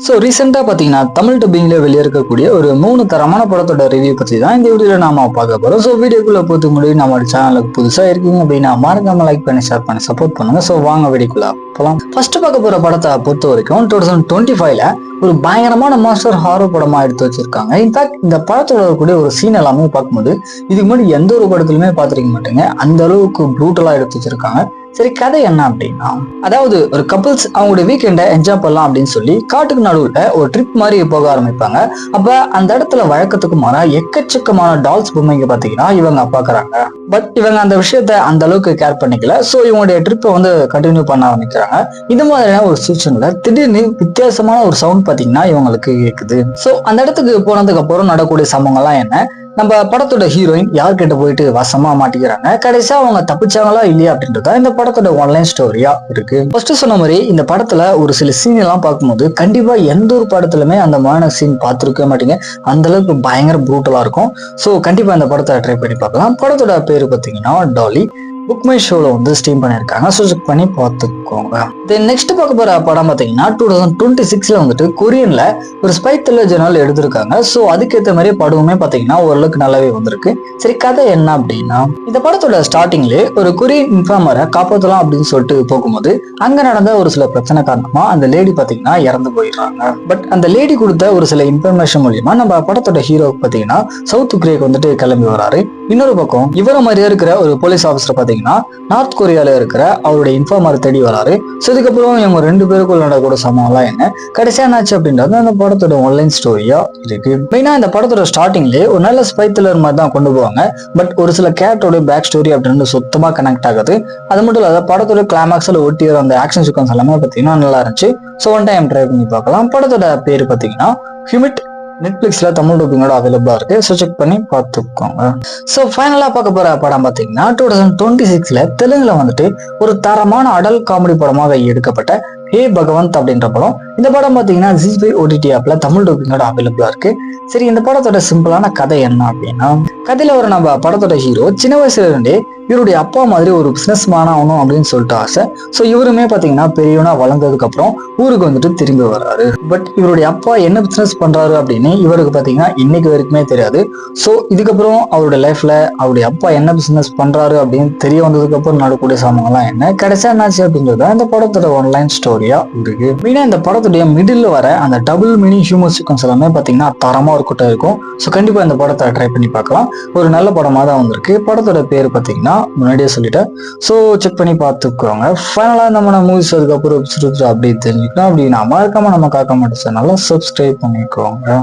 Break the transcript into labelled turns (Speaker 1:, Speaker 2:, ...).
Speaker 1: So ரீசெண்டாக பார்த்தீங்கன்னா தமிழ் டப்பிங்கில் வெளியிருக்கக்கூடிய ஒரு 3 தரமான படத்தோட ரிவ்யூ பற்றி தான் இந்த வீடியோவில் நாம பார்க்க போகிறோம். ஸோ வீடியோக்குள்ளே போகிறதுக்கு முன்னாடி நம்ம சேனலுக்கு புதுசாக இருக்கீங்க அப்படின்னா மறக்காம லைக் பண்ணி ஷேர் பண்ணி சப்போர்ட் பண்ணுங்க. ஸோ வாங்க வீடியோக்குள்ள போகலாம். ஃபர்ஸ்ட் பார்க்க போகிற படத்தை பொறுத்த வரைக்கும் 2025ல ஒரு பயங்கரமான மாஸ்டர் ஹாரர் படமா எடுத்து வச்சிருக்காங்க. இன்ஃபேக்ட் இந்த படத்தோட கூடிய ஒரு சீன் எல்லாமே பார்க்கும்போது இதுக்கு முன்னாடி எந்த ஒரு படத்துலையுமே பார்த்துருக்க மாட்டேங்க, அந்த அளவுக்கு ப்ரூட்டலா எடுத்து வச்சிருக்காங்க. சரி, கதை என்ன அப்படின்னா, அதாவது ஒரு கப்பிள்ஸ் அவங்களுடைய வீக்கெண்டை என்ஜாய் பண்ணலாம் அப்படின்னு சொல்லி காட்டுக்கு நடுவுல ஒரு ட்ரிப் மாதிரி போக ஆரம்பிப்பாங்க. அப்ப அந்த இடத்துல வழக்கத்துக்கு மாற எக்கச்சக்கமான டால்ஸ் பொம்மைங்க பாத்தீங்கன்னா இவங்க பாக்குறாங்க. பட் இவங்க அந்த விஷயத்த அந்த அளவுக்கு கேர் பண்ணிக்கல. ஸோ இவங்களுடைய ட்ரிப்பை கண்டினியூ பண்ண ஆரம்பிக்கிறாங்க. இந்த மாதிரியான ஒரு சுச்சுவேஷன்ல திடீர்னு வித்தியாசமான ஒரு சவுண்ட் பாத்தீங்கன்னா இவங்களுக்கு கேக்குது. ஸோ அந்த இடத்துக்கு போனதுக்கு அப்புறம் நடக்கக்கூடிய சம்பவங்கள்லாம் என்ன, நம்ம படத்தோட ஹீரோயின் யார்கிட்ட போயிட்டு வசமா மாட்டிக்கிறாங்க, கடைசியா அவங்க தப்பிச்சாங்களா இல்லையா அப்படின்றத இந்த படத்தோட ஆன்லைன் ஸ்டோரியா இருக்கு. ஃபர்ஸ்ட் சொன்ன மாதிரி இந்த படத்துல ஒரு சில சீன் எல்லாம் பார்க்கும்போது கண்டிப்பா எந்த ஒரு படத்துலயுமே அந்த மாதிரி சீன் பார்த்துருக்கவே மாட்டீங்க, அந்த அளவுக்கு பயங்கர ப்ரூட்டலா இருக்கும். ஸோ கண்டிப்பா இந்த படத்தை ட்ரை பண்ணி பார்க்கலாம். படத்தோட பேரு பார்த்தீங்கன்னா டாலி. புக் மை ஷோல ஸ்ட்ரீம் பண்ணியிருக்காங்க. ஸோ செக் பண்ணி பார்த்துக்கோங்க. தென் நெக்ஸ்ட் பார்க்க போற படம் பார்த்தீங்கன்னா 2026ல கொரியன்ல ஒரு ஸ்பை த்ரில்லர் ஜர்னல் எடுத்திருக்காங்க. ஸோ அதுக்கேற்ற மாதிரி படமுமே பார்த்தீங்கன்னா ஓரளவுக்கு நல்லாவே வந்திருக்கு. சரி, கதை என்ன அப்படின்னா, இந்த படத்தோட ஸ்டார்டிங்லேயே ஒரு கொரியன் இன்ஃபார்மரை காப்பாற்றலாம் அப்படின்னு சொல்லிட்டு போகும்போது அங்க நடந்த ஒரு சில பிரச்சனை காரணமா அந்த லேடி பார்த்தீங்கன்னா இறந்து போயிடுறாங்க. பட் அந்த லேடி கொடுத்த ஒரு சில இன்ஃபர்மேஷன் மூலியமா நம்ம படத்தோட ஹீரோ பார்த்தீங்கன்னா சவுத் கொரியாக்கு கிளம்பி வராரு. இன்னொரு பக்கம் இவர மாதிரியே இருக்கிற ஒரு போலீஸ் ஆஃபீஸர் பார்த்தீங்கன்னா நார்த் கொரியால இருக்கிற அவருடைய இன்ஃபார்மர் தேடி வராரு. ஸோ இதுக்கப்புறம் இவங்க 2 பேருக்குள்ள நடக்கூடிய சம்பவம்லாம் என்ன, கடைசியா என்னாச்சு அப்படின்றது அந்த படத்தோட ஆன்லைன் ஸ்டோரியா இருக்கு. மெயினா இந்த படத்தோட ஸ்டார்டிங்லேயே ஒரு நல்ல ஸ்பை த்ரில்லர் மாதிரி தான் கொண்டு போவாங்க. பட் ஒரு சில கேரக்டரோட பேக் ஸ்டோரி அப்படின்னு சுத்தமா கனெக்ட் ஆகுது. அது மட்டும் இல்லாத படத்தோட கிளைமாக்ஸ்ல ஒட்டி வர அந்த ஆக்ஷன் சீக்வன்ஸ் எல்லாமே பார்த்தீங்கன்னா நல்லா இருந்துச்சு. ஸோ ஒன் டைம் ட்ரை பண்ணி பார்க்கலாம். படத்தோட பேரு பார்த்தீங்கன்னா ஹியூமிட். நெட்ஃபிளிக்ஸ்ல தமிழ் டப்பிங்கோட அவைலபிளா இருக்கு. ஸோ செக் பண்ணி பார்த்துக்கோங்க. ஸோ ஃபைனலா பார்க்க போற படம் பார்த்தீங்கன்னா 2026ல தெலுங்குல ஒரு தரமான அடல் காமெடி படமாக எடுக்கப்பட்ட ஹே பகவந்த் அப்படின்ற படம். இந்த படம் பார்த்தீங்கன்னா ஜி5 OTT ஆப்ல தமிழ் டப்பிங்கோட அவைலபிளா இருக்கு. சரி, இந்த படத்தோட சிம்பிளான கதை என்ன அப்படின்னா, கதையில ஒரு நம்ம படத்தோட ஹீரோ சின்ன வயசுல இருந்தே இவருடைய அப்பா மாதிரி ஒரு பிசினஸ் மேன் ஆகணும் அப்படின்னு சொல்லிட்டு ஆசை. ஸோ இவருமே பார்த்தீங்கன்னா பெரியவனா வளர்ந்ததுக்கு அப்புறம் ஊருக்கு திரும்பி வர்றாரு. பட் இவருடைய அப்பா என்ன பிசினஸ் பண்றாரு அப்படின்னு இவருக்கு பார்த்தீங்கன்னா இன்னைக்கு வரைக்குமே தெரியாது. ஸோ இதுக்கப்புறம் அவருடைய லைஃப்ல அவருடைய அப்பா என்ன பிசினஸ் பண்றாரு அப்படின்னு தெரிய வந்ததுக்கு அப்புறம் நடக்கக்கூடிய சம்பவங்கள்லாம் என்ன, கடைசியா என்னாச்சு அப்படின்றது இந்த படத்தோட ஆன்லைன் ஸ்டோரியா இருக்கு. மெயினா இந்த படத்துடைய மிடில் வர அந்த டபுள் மினி ஹியூமர் சீக்வன்ஸ் எல்லாமே பார்த்தீங்கன்னா தரமா இருக்கும். ஸோ கண்டிப்பா இந்த படத்தை ட்ரை பண்ணி பார்க்கலாம். ஒரு நல்ல படமா தான் வந்திருக்கு. படத்தோட பேர் பார்த்தீங்கன்னா முன்னாடியே சொல்லிட்டேன். ஸோ செக் பண்ணி பார்த்துக்கோங்க. ஃபைனலா நம்ம மூவிஸ் அதுக்கப்புறம் அப்படி தெரிஞ்சுக்கலாம் அப்படின்னா மறக்காம நம்ம காக்க மாட்டோம் சேனலை சப்ஸ்கிரைப் பண்ணிக்கோங்க.